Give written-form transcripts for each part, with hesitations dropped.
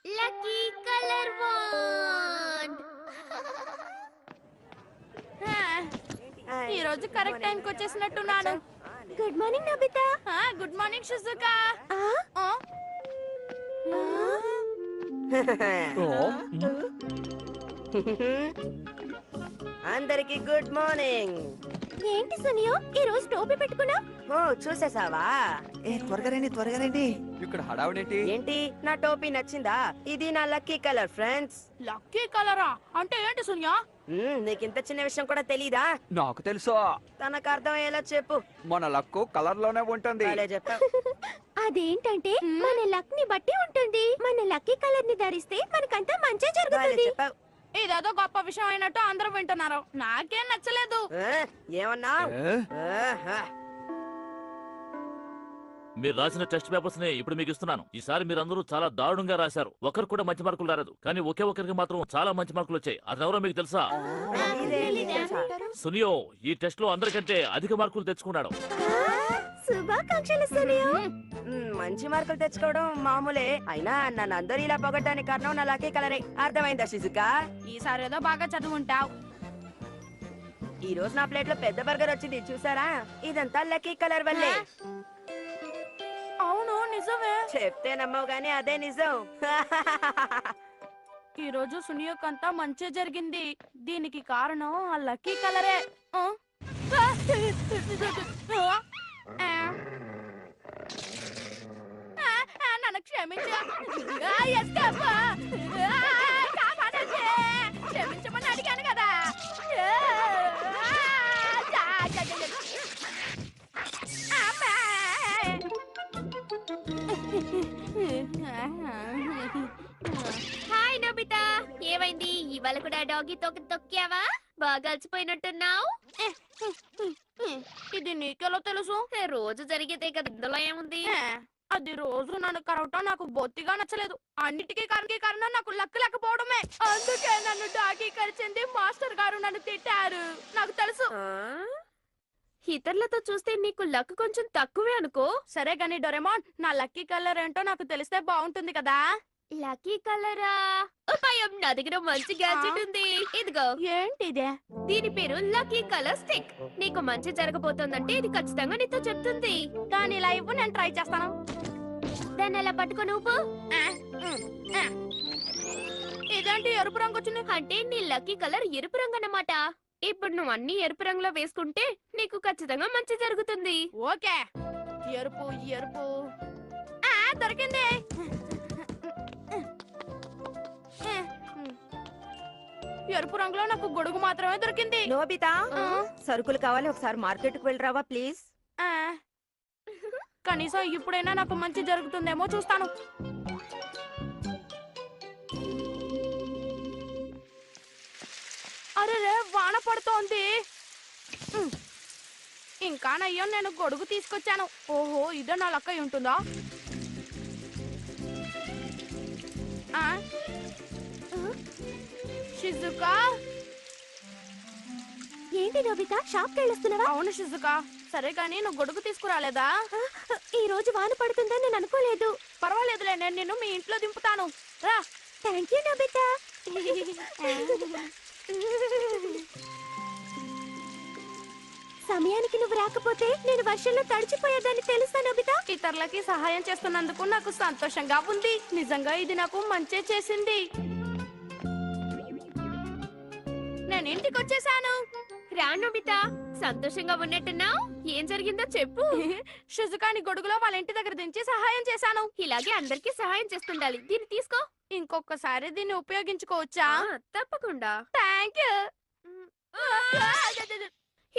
Lucky colour wand. ఈ రోజు correct టైంకి వచ్చేసినట్టున్నాను. Good morning Nobita. Good morning Shizuka. అందరికి గుడ్ మార్నింగ్. ఏంటి సునియో ఈ రోజు టోపీ పెట్టుకున్నా? ఓ చూసేసావా? త్వరగా రండి. ఇక్కడ హడావుడేంటి? ఏంటి నా టోపీ నచ్చిందా? ఇది నా లక్కీ కలర్ ఫ్రెండ్స్. లక్కీ కలరా అంటే ఏంటి సునియా? నీకు ఇంత చిన్న విషయం కూడా తెలీదా? నాకు తెలుసు. తనకు అర్థమయ్యేలా చెప్పు. మన లక్కు కలర్ లోనే ఉంటుంది. అలే చెప్పావు. అదేంటంటే మన లక్ ని బట్టి ఉంటుంది. మన లక్కీ కలర్ ని ధరిస్తే మనకంతా మంచి అలే జరుగుతుంది. చెప్పావు. ఇదేదో గొప్ప విషయం అయినట్టు అందరూ వింటున్నారు. నాకేం నచ్చలేదు. ఏమన్నా? మీరు రాసిన టెస్ట్ పేపర్స్ ని ఇప్పుడు మీకు ఇస్తున్నాను. ఈసారి మీరందరూ చాలా దారుణంగా రాశారు. ఒకరు కూడా మంచి మార్కులు రాలేదు, కానీ ఒకే ఒకరికి మాత్రం చాలా మంచి మార్కులు వచ్చాయి. అదెవరో మీకు తెలుసా? సునియో ఈ టెస్ట్ లో అందరికంటే అధిక మార్కులు తెచ్చుకున్నాడు. శుభాకాంక్షలు సునియో. మంచి మార్కులు తెచ్చుకోవడం మామూలే. అయినా నన్ను అందరూ ఇలా పొగడ్డానికి కారణం నా లక్కీ కలరే. అర్థమైందా షిజుకా? ఈసారి ఏదో బాగా చదువుంటావు. ఈ రోజు నా ప్లేట్ లో పెద్ద బర్గర్ వచ్చింది చూసారా? ఇదంతా లక్కీ కలర్ వల్లే. అవును నిజమే. చెప్తే నమ్మవు గానీ అదే నిజం. ఈ రోజు సునియోకంతా మంచి జరిగింది. దీనికి కారణం ఆ లక్కీ కలరే. నన్ను క్షమించు. క్షమించమని అడిగాను కదా. హాయ్ నబితా. ఏమైంది ఇవాళ కూడా డాగీ తొక్కావా? బాగా అలసిపోయినట్టున్నావు. ఇది నీకెలా తెలుసు? రోజు జరిగేదే కదా, ఇందులో ఏముంది? అది రోజు నన్ను కరవటం నాకు బొత్తిగా నచ్చలేదు. అన్నిటికీ కారణం నాకు లక్ లేకపోవడమే. అందుకే నన్ను డాగీ కరిచింది. మాస్టర్ గారు నన్ను తిట్టారు. నాకు తెలుసు. ఇతరులతో చూస్తే నీకు లక్ కొంచెం తక్కువే అనుకో. సరే గాని డోరేమోన్, నా లక్కీ కలర్ ఏంటో నాకు తెలిస్తే బాగుంటుంది కదా. లక్కీ కలరా? ఉపాయం, నా దగ్గర మంచి గ్యాడ్జెట్ ఉంది. ఇదిగో. ఏంటిదే? దీని పేరు లక్కీ కలర్ స్టిక్. నీకు మంచి జరగబోతోందంటే ఇది ఖచ్చితంగా నీతో చెప్తుంది. దాని ఇలా ఇవ్వు, నేను ట్రై చేస్తాను. దాన్ని అలా పట్టుకొని ఊపు. ఇదేంటి ఎరుపు రంగు వచ్చింది? అంటే నీ లక్కీ కలర్ ఎరుపు రంగు అన్నమాట. ఇప్పుడు నువ్వు అన్ని ఎరుపు రంగులో వేసుకుంటే నీకు ఖచ్చితంగా మంచి జరుగుతుంది. ఓకే. ఎరుపు ఎరుపు దొరికింది. ఎరుపు రంగులో నాకు గొడుగు మాత్రమే దొరికింది. నోబితా, సరుకులు కావాలి, ఒకసారి మార్కెట్ కు వెళ్ళరావా ప్లీజ్? కనీసం ఇప్పుడైనా నాకు మంచి జరుగుతుందేమో చూస్తాను. అరే వాన పడుతోంది. ఇంకా నయ్యో, నేను గొడుగు తీసుకొచ్చాను. ఓహో, ఇదే నా లక్క ఉంటుందా? షిజుకా, ఏంటి నోబితా, షాప్ కెళ్ళొస్తున్నావా? అవును షిజుకా. సరే కానీ నువ్వు గొడుగు తీసుకురాలేదా? ఈ రోజు వాన పడుతుందని నేను అనుకోలేదు. పర్వాలేదులే, నేను నిన్ను మీ ఇంట్లో దింపుతాను. రా. Thank you Nobita. సమయానికి నువ్వు రాకపోతే నేను వర్షంలో తడిచిపోయేదాన్ని తెలుసా నోబితా? ఇతరులకి సహాయం చేస్తున్నందుకు నాకు సంతోషంగా ఉంది. నిజంగా ఇది నాకు మంచి చేసింది. నేను ఇంటికి వచ్చేసాను. రా నోబితా, సంతోషంగా ఉన్నట్టున్నావు. ఏం జరిగిందో చెప్పు. షిజుకాని గొడుగులో వాళ్ళ ఇంటి దగ్గర దించి సహాయం చేశాను. ఇలాగే అందరికీ సహాయం చేస్తుండాలి. దీన్ని తీసుకో. ఇంకొకసారి దీన్ని ఉపయోగించుకోవచ్చా? తప్పకుండా. Thank you.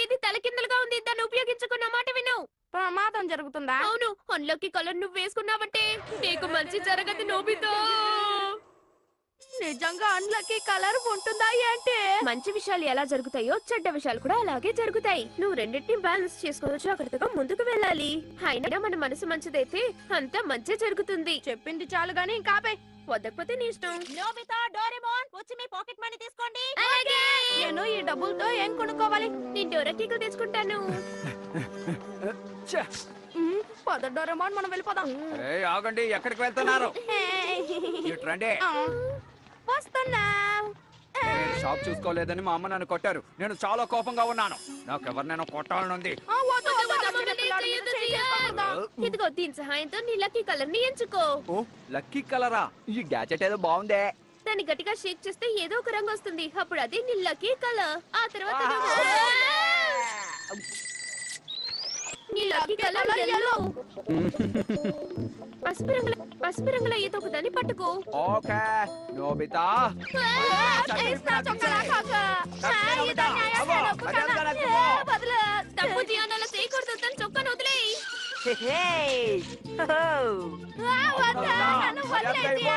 ఇది తలకిందులుగా ఉంది, దాన్ని ఉపయోగించుకున్న మాట విను. ప్రమాదం జరుగుతుందా? అవును, అందులోకి కలర్ నువ్వు వేసుకున్నావంటే నీకు మంచి జరగదు నోబితా. నిజంగా అందులోకి కలర్ ఉంటుందా ఏంటి? మంచి విషయాలు ఎలా జరుగుతాయో చెడ్డ విషయాలు కూడా అలాగే జరుగుతాయి. నువ్వు రెండింటిని బ్యాలెన్స్ చేసుకోవచ్చు. జాగ్రత్తగా ముందుకు వెళ్ళాలి. అయినా మన మనసు మంచిదైతే అంతా మంచి జరుగుతుంది. చెప్పింది చాలు గాని ఇంకాపే. వద్దకపోతే నీ ఇష్టం. నోబితా, డోరేమోన్, వచ్చి మీ పాకెట్ మనీ తీసుకోండి. అలాగే. నేను ఈ డబ్బులతో ఏం కొనుక్కోవాలి? నేను డోరకీకులు తెచ్చుకుంటాను. పద డోరేమోన్, మనం వెళ్ళిపోదాం. ఆగండి, ఎక్కడికి వెళ్తున్నారు? ఇటు రండి. వస్తున్నా. నేను షాప్ చూసుకోలేదని మా అమ్మ నన్ను కొట్టారు. నేను చాలా కోపంగా ఉన్నాను. నాకు ఎవరినైనా కొట్టాలనుంది. వద్దు, వద్దు, వద్దు, చిన్నపిల్లాడు మీద చేయి చేసుకోకూడదు. ఇదిగో దీని సహాయంతో నీ లక్కీ కలర్ ని ఎంచుకో. ఓ లక్కీ కలరా? ఈ గ్యాజెట్ ఏదో బాగుందే. దాన్ని గట్టిగా షేక్ చేస్తే ఏదో ఒక రంగు వస్తుంది. అప్పుడు అది నీ లక్కీ కలర్. ఆ తర్వాత నీ లక్కీ కలర్ yellow. పసుపు రంగులో ఏదో ఒక దాన్ని పట్టుకో. Okay Nobita. వేస్తా, చొక్కాలా కాక. నోబితా, అవ్వ, మర్యాదగా నాకు ఇవ్వు. వదిలే. తప్పు జియానాలో చేయకూడదు. తన చొక్కాను వదిలేయ్. హే హో. వద్దా, నన్ను వదిలేసి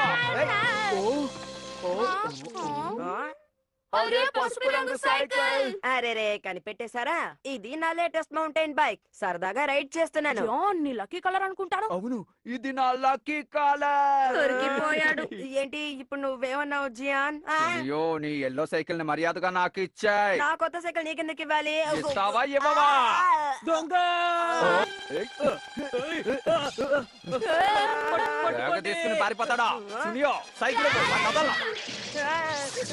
అరే పసుపు రంగు సైకిల్. అరే కనిపెట్టేశారా? ఇది నా లేటెస్ట్ మౌంటైన్ బైక్. సరదాగా రైడ్ చేస్తున్నాను. జాన్, నీ లక్కీ కలర్ అనుకుంటాను. అవును ఇది నా లక్కీ కలర్. దొరికిపోయాడు. ఏంటి ఇప్పుడు నువ్వేమన్నావు జియాన్? అయ్యో నీ ఎల్లో సైకిల్ ని మర్యాదగా నాకు ఇచ్చాయి. నా కొత్త సైకిల్ నీకెందుకు ఇవ్వాలి? ఇస్తావా ఇవ్వవా? దొంగ బ్యాగ్ తీసుకుని పారిపోతాడా? సునియో సైకిల్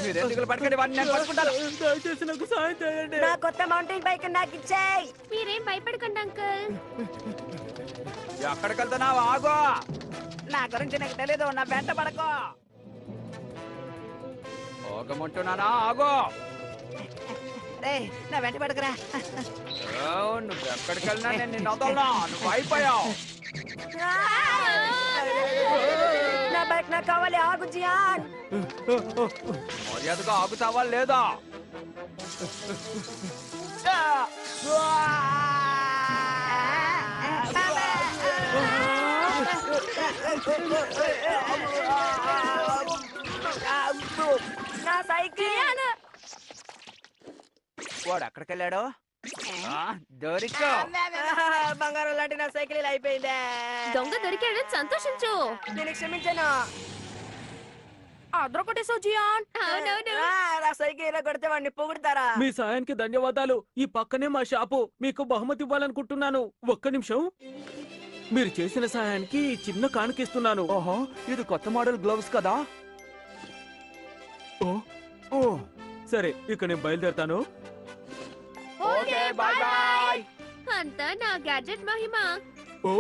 మీరెందుకు పట్టుకుని వాడిని నేను పట్టుకుంటాను. దయచేసి నాకు సాయం చేయండి. నా కొత్త మౌంటైన్ బైక్ నాకు ఇచ్చేయ్. మీరేం భయపడకండి అంకుల్. ఎక్కడికి వెళ్తున్నావు? ఆగో. నా గురించి నాకు తెలీదు. నా వెంట పడకో. ఆగమంటున్నానా? ఆగో. నా వెంట పడకరా. నువ్వు ఎక్కడికి వెళ్ళినా నేను నిన్ను వదలనా. నువ్వు అయిపోయావు. నా బైక్ నాకు కావాలి. ఆగు జియాన్. మర్యాదగా ఆగుతావా లేదా? నా సైకిల్. వాడు ఎక్కడికి వెళ్ళాడు? దొరికా. బంగారం లాంటి నా సైకిల్ ఇలా అయిపోయిందే. దొంగ దొరికాడని సంతోషించు. దీనికి క్షమించను. అదొకటేసావు జియాన్. అవునవును. నా సైకిల్ ఇలా కొడితే వాడిని పొగుడుతారా? మీ సాయానికి ధన్యవాదాలు. ఈ పక్కనే మా షాపు. మీకు బహుమతి ఇవ్వాలనుకుంటున్నాను. ఒక్క నిమిషం. మీరు చేసిన సాయానికి ఈ చిన్న కానుకిస్తున్నాను. ఓహో ఇది కొత్త మోడల్ గ్లోవ్స్ కదా? ఓ ఓ సరే ఇక నేను బయలుదేరుతాను. Okay bye bye. అంతా నా గ్యాడ్జెట్ మహిమ. ఓ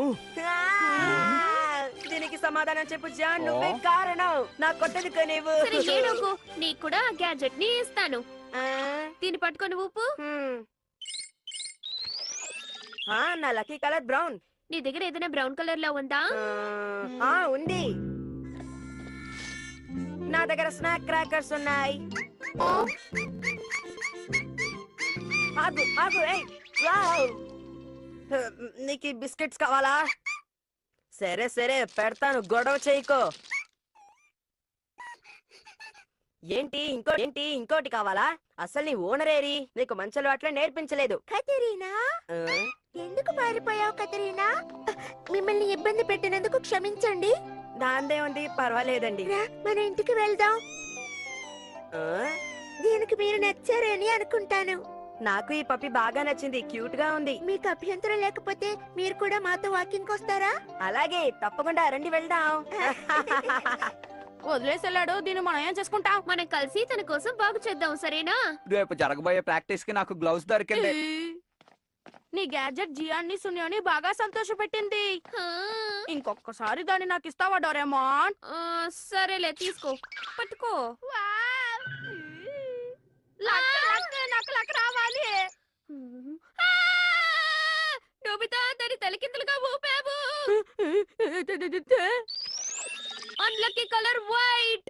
దీనికి సమాధానం చెప్పు జాన్. నువ్వే కారణం. నా కొత్తది కొనివ్వు. సరే ఏడోకు. నీకు కూడా ఆ గ్యాడ్జెట్ ని ఇస్తాను. ఆ, దీన్ని పట్టుకొని ఊపు. హ్మ్. నా లక్కీ కలర్ బ్రౌన్. నీ దగ్గర ఏదైనా బ్రౌన్ కలర్ లో ఉందా? ఉంది. నా దగ్గర స్నాక్ క్రాకర్స్ ఉన్నాయి. ఆగు ఆగు. ఏయ్, వావ్. నీకు ఈ బిస్కెట్స్ కావాలా? సరే సరే పెడతాను. గొడవ చేయకో. ఏంటి ఇంకోటి కావాలా? అసలు నీ ఓనరేరి? నీకు మంచి అలవాట్లే నేర్పించలేదు. కతరీనా, ఎందుకు పారిపోయావు కతరీనా? మిమ్మల్ని ఇబ్బంది పెట్టినందుకు క్షమించండి. దాందే ఉంది, పర్వాలేదండి. రా, మన ఇంటికి వెళ్దాం. ఆ, దీనికి మీరు నచ్చారని అనుకుంటాను. నాకు ఈ పప్పి బాగా నచ్చింది. క్యూట్ గా ఉంది. మీకు అభ్యంతరం లేకపోతే మీరు కూడా మాతో వాకింగ్ వస్తారా? అలాగే తప్పకుండా రండి వెళ్దాం. వదిలేసి వెళ్ళాడు. దీన్ని మనం ఏం చేసుకుంటాం? మనం కలిసి తన కోసం బాగు చేద్దాం. సరేనా? రేపు జరగబోయే ప్రాక్టీస్ కి నాకు గ్లౌస్ దొరికింది. నీ గ్యాడ్జెట్ జియాన్ని సునియోని బాగా సంతోషపెట్టింది. హా. ఇంకొకసారి దాన్ని నాకు ఇస్తావా డోరేమాన్? సరేలే తీసుకో. పట్టుకో. నాకు లక్ రావాలి. ఆ! నోబితా దాని తలకిందులుగా ఊపావు. Unlucky colour white.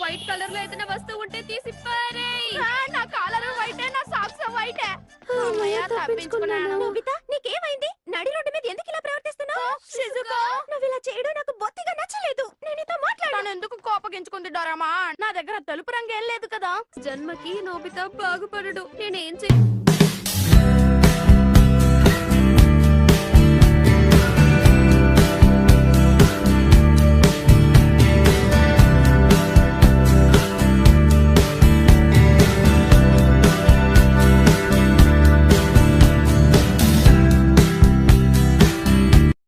White colour లో ఏదైనా వస్తువు ఉంటే తీసి పారేయ్. నా కాలర్ వైటే, నా సాక్స్ వైటే. అమ్మయ్య, తప్పించుకున్నాను. నోబితా, నీకేమైంది? నడి రోడ్డు మీద ఎందుకు ఇలా ప్రవర్తిస్తున్నావు? షిజుకో, నువ్వు ఇలా చేయడం నాకు బొత్తిగా నచ్చలేదు. నేను నీతో మాట్లాడాను. తను ఎందుకు కోపగించుకుంది డోరేమాన్? నా దగ్గర తెలుపు రంగు ఏం లేదు కదా. జన్మకి నోబితా బాగుపడడు. నేనేం చెయ్యి